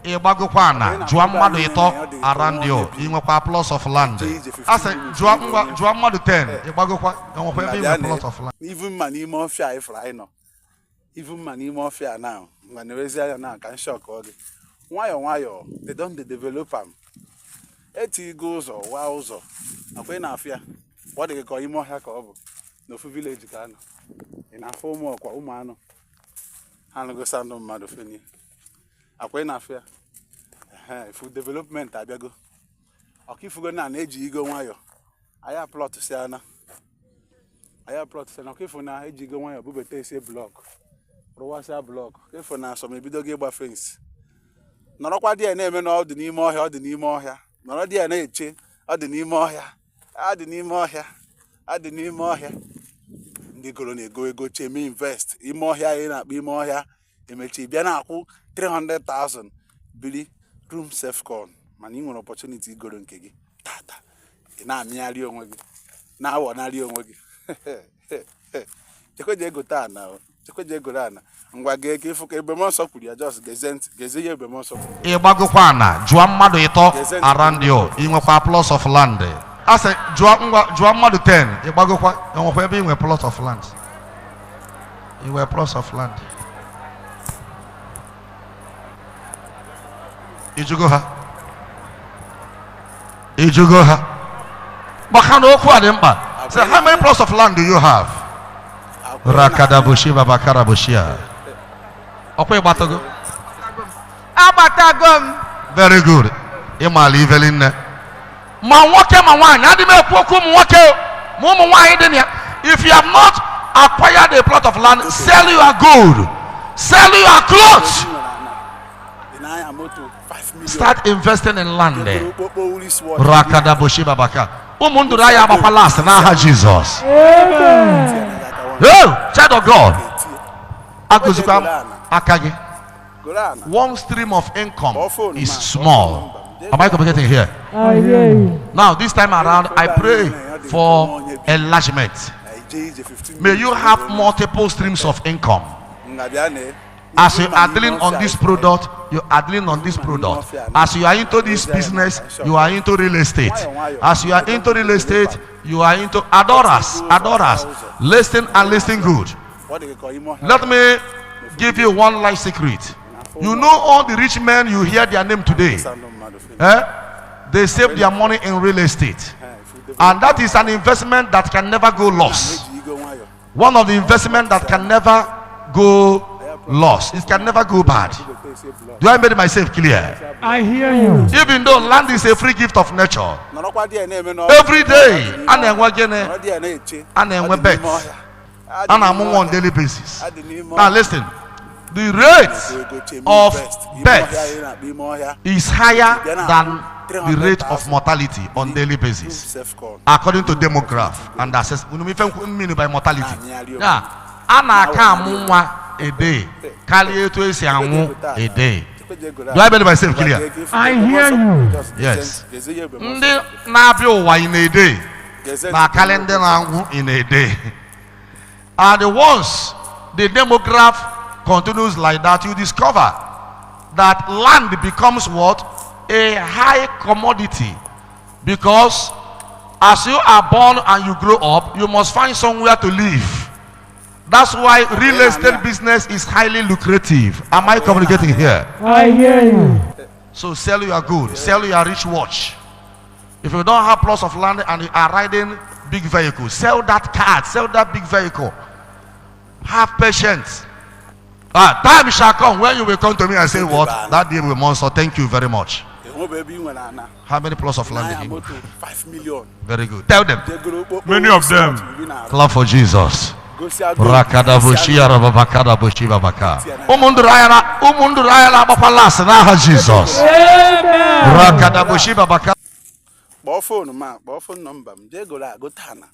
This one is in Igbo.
Ibagukwana, Juamadu ito around you. Inwekwa plus of land. I said Juamadu 10. Ibagukwa, a plus of land. Even money more fair if I know. Even money more fair now. When the reserve now can shock all the why they don't develop them. 80 goes or wows or a queen of fear. What they call him more hack over. No village can. In a form of Umano. And go sound of Madofini. A queen of fear. Food development, I go. I'll keep going an age ego wire. I have plot to say, I have plot to say, okay, for now, age ego wire, Bubete say block. Rowasa block. Okay, for now, so maybe don't give a face. Not quite the name all the name more here, the name more here. Not the name, or the name more here. Add the name more here. Add the name more here. The colony go me invest. In more here, in be more here. You may be an 300,000. Billy. Room safe corn. Man, you want opportunity go and kegi. Tata. Now me ali on now one ali on wagi. Cheko je go ta now. Cheko je go na. Ngwa ge ke fu ke be mo so kuri just geze ye be mo so. Ibagukwana, Juamadu ito around you. Inwekwa plus of land. I said Juamadu 10. Ibagukwa, inwekwa be plus of land. Inwe plus of land. Ijugoha. Bakano Kwademba. So how many plots of land do you have? Rakadabushi Babakarabushia. Okay, Batago. Abatagom. Very good. Imali Evelyn. Mawake Mawan. Adime Pokum Wake. Momo Waidenia. If you have not acquired a plot of land, sell your gold. Sell your clothes. Start investing in land. Rakadabushi Babaka. Umunduraya Bapalas Naha Jesus. Oh, child of God. Akuzukam Akagi. One stream of income is small. Am I communicating here? Now, this time around, I pray for enlargement. May you have multiple streams of income. As you are dealing on this product, you are dealing on this product. As you are into this business, you are into real estate. As you are into real estate, you are into adorers, listing and listing good. Let me give you one life secret. You know all the rich men, you hear their name today. They save their money in real estate. And that is an investment that can never go lost. One of the investments that can never go lost. It can never go bad. Do I make myself clear? I hear you. Even though land is a free gift of nature, every day, and on daily basis. Now listen, the rate of birth is higher than the rate of mortality on daily basis, according to demograph and assess. Mean by mortality. Yeah, a day. A day. Do I believe myself clear? I hear you. Yes. Nabio in a day. Na calendar in a day. And once the demograph continues like that, you discover that land becomes what? A high commodity. Because as you are born and you grow up, you must find somewhere to live. That's why real estate business is highly lucrative. Am I communicating here? I hear you. So sell your good, sell your rich watch. If you don't have plots of land and you are riding big vehicles, sell that car, sell that big vehicle. Have patience. Time shall come when you will come to me and say, what? That day will monster. Thank you very much. How many plots of land did you have? 5 million. Very good. Tell them. Many of them. Clap for Jesus. Rakadabushia Rabakadabushi Babaka. Umundurayana Bapalas Naha Jesus. Rakadabushi Babaka. Phone number. Go Tana.